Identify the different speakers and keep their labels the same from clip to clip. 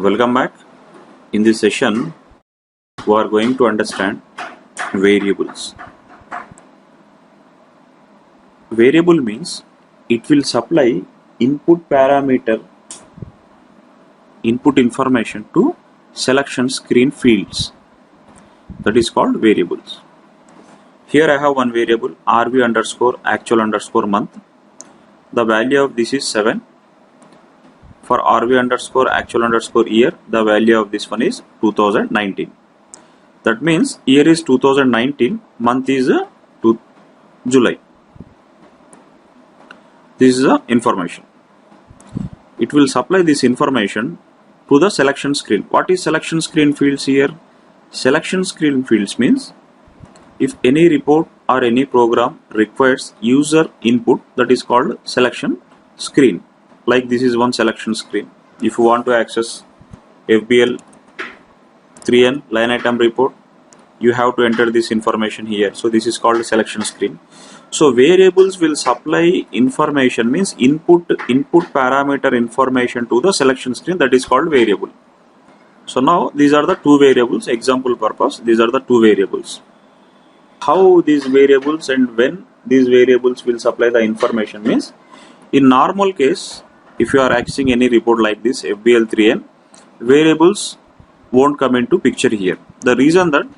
Speaker 1: Welcome back. In this session, we are going to understand variables. Variable means it will supply input parameter, input information to selection screen fields. That is called variables. Here I have one variable RV underscore actual underscore month. The value of this is 7. For RV underscore actual underscore year, the value of this one is 2019. That means year is 2019, month is July. This is the information. It will supply this information to the selection screen. What is selection screen fields here? Selection screen fields means if any report or any program requires user input, that is called selection screen. Like this is one selection screen. If you want to access FBL 3N line item report, you have to enter this information here. So this is called selection screen. So variables will supply information, means input parameter information to the selection screen, that is called variable. So now these are the two variables. Example purpose, these are the two variables. How these variables and when these variables will supply the information means, in normal case, if you are accessing any report like this FBL 3N, variables won't come into picture here. The reason that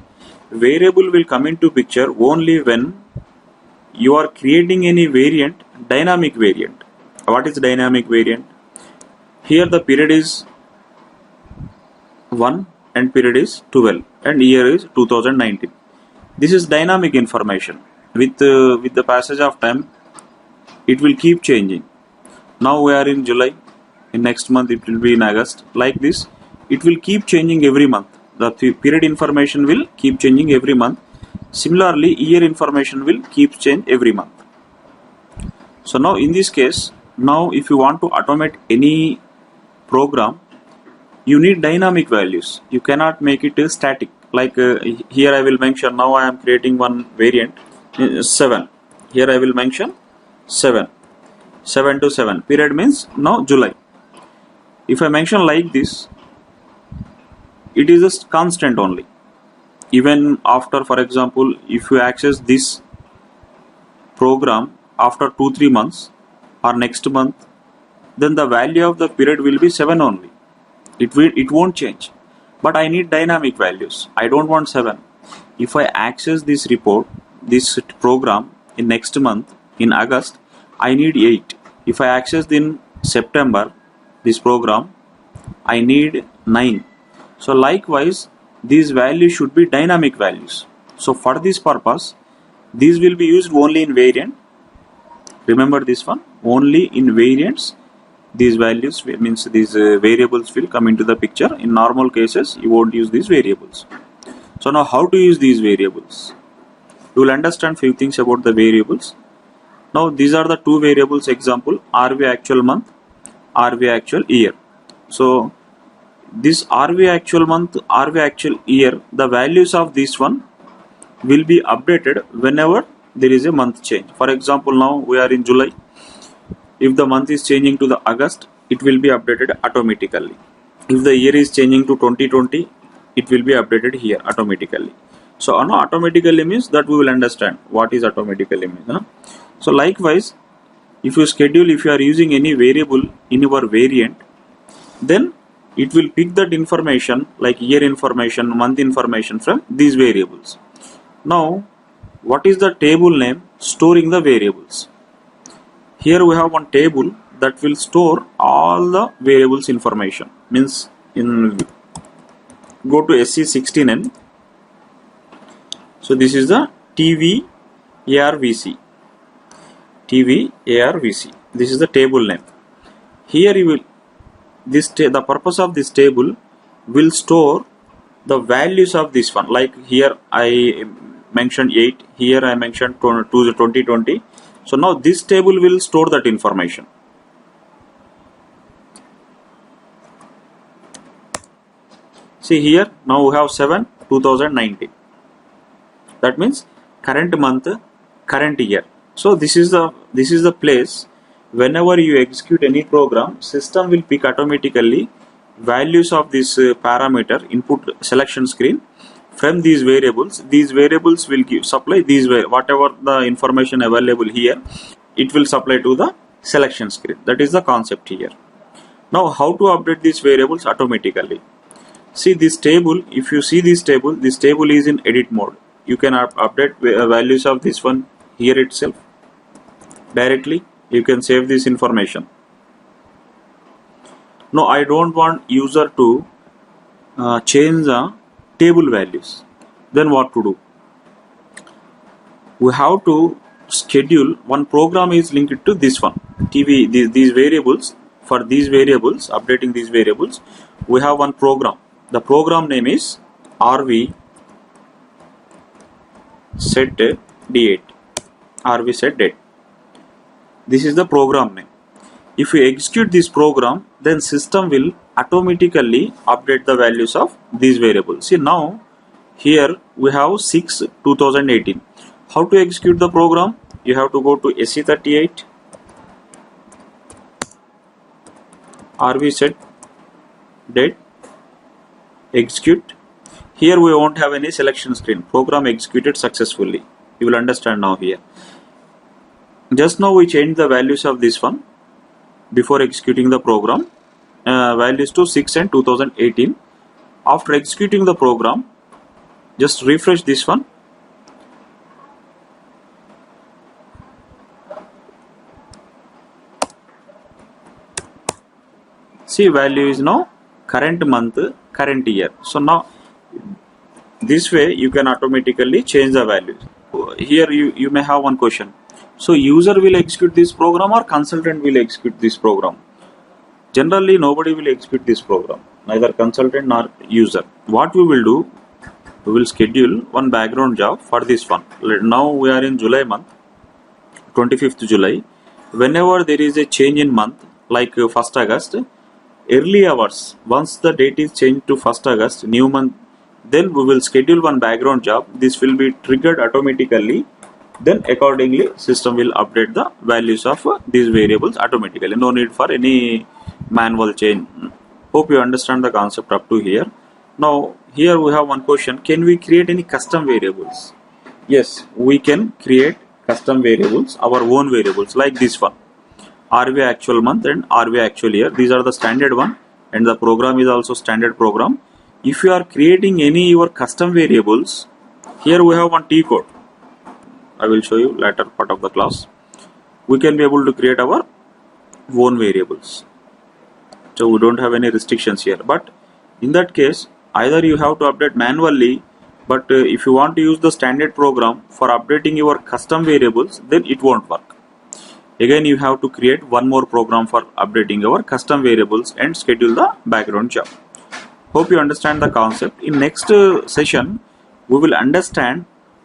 Speaker 1: variable will come into picture only when you are creating any variant, dynamic variant. What is dynamic variant? Here the period is 1 and period is 12 and year is 2019. This is dynamic information. With the passage of time, it will keep changing. Now we are in July, in next month it will be in August. Like this, it will keep changing every month. The period information will keep changing every month. Similarly, year information will keep change every month. So now in this case, now if you want to automate any program, you need dynamic values. You cannot make it static. Like here I will mention, now I am creating one variant 7. Here I will mention 7 to 7. Period means now July. If I mention like this, it is a constant only. Even after, for example, if you access this program after 2-3 months or next month, then the value of the period will be 7 only. It won't change. But I need dynamic values. I don't want 7. If I access this report, this program in next month, in August, I need 8. If I access in September, this program, I need 9. So likewise, these values should be dynamic values. So for this purpose, these will be used only in variant. Remember this one, only in variants. These values means these variables will come into the picture. In normal cases, you won't use these variables. So now how to use these variables? You will understand few things about the variables. Now these are the two variables example, RV actual month, RV actual year. So this RV actual month, RV actual year, the values of this one will be updated whenever there is a month change. For example, now we are in July. If the month is changing to the August, it will be updated automatically. If the year is changing to 2020, it will be updated here automatically. So automatically means that we will understand what is automatically means. So likewise, if you are using any variable in your variant, then it will pick that information like year information, month information from these variables. Now, what is the table name storing the variables? Here we have one table that will store all the variables information. Means go to SC16N. So this is the TVARVC. TVARVC. This is the table name. Here you will the purpose of this table will store the values of this one. Like here I mentioned 8. Here I mentioned 2020. So now this table will store that information. See here, now we have 7, 2019. That means current month, current year. So this is the place whenever you execute any program, system will pick automatically values of this parameter input selection screen from these variables. These variables will supply these whatever the information available here, it will supply to the selection screen. That is the concept here. Now how to update these variables automatically? See this table, if you see this table is in edit mode. You can update values of this one here itself directly. You can save this information. No, I don't want user to change the table values. Then what to do? We have to schedule one program is linked to this one. These variables, for these variables, updating these variables, we have one program. The program name is RV set date. RV set date. This is the program name. If you execute this program, then system will automatically update the values of these variables. See now here we have 6/2018. How to execute the program? You have to go to SE38 RV set date, execute. Here we won't have any selection screen. Program executed successfully. You will understand now here. Just now we changed the values of this one before executing the program, values to 6 and 2018. After executing the program, just refresh this one. See, value is now current month, current year. So now this way you can automatically change the values. Here you may have one question. So user will execute this program or consultant will execute this program? Generally nobody will execute this program, neither consultant nor user. What we will do, we will schedule one background job for this one. Now we are in July month, 25th July. Whenever there is a change in month, like 1st August, early hours, once the date is changed to 1st August, new month, then we will schedule one background job. This will be triggered automatically. Then accordingly system will update the values of these variables automatically. No need for any manual change. Hope you understand the concept up to here. Now here we have one question. Can we create any custom variables? Yes, we can create custom variables, our own variables, like this one. RV actual month and RV actual year. These are the standard one, and the program is also standard program. If you are creating any your custom variables, here we have one T code. I will show you later part of the class. We can be able to create our own variables. So we don't have any restrictions here. But in that case, either you have to update manually, but if you want to use the standard program for updating your custom variables, then it won't work. Again, you have to create one more program for updating our custom variables and schedule the background job. Hope you understand the concept. In next session, we will understand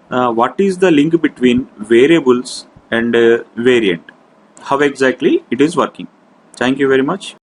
Speaker 1: what is the link between variables and variant, how exactly it is working. Thank you very much.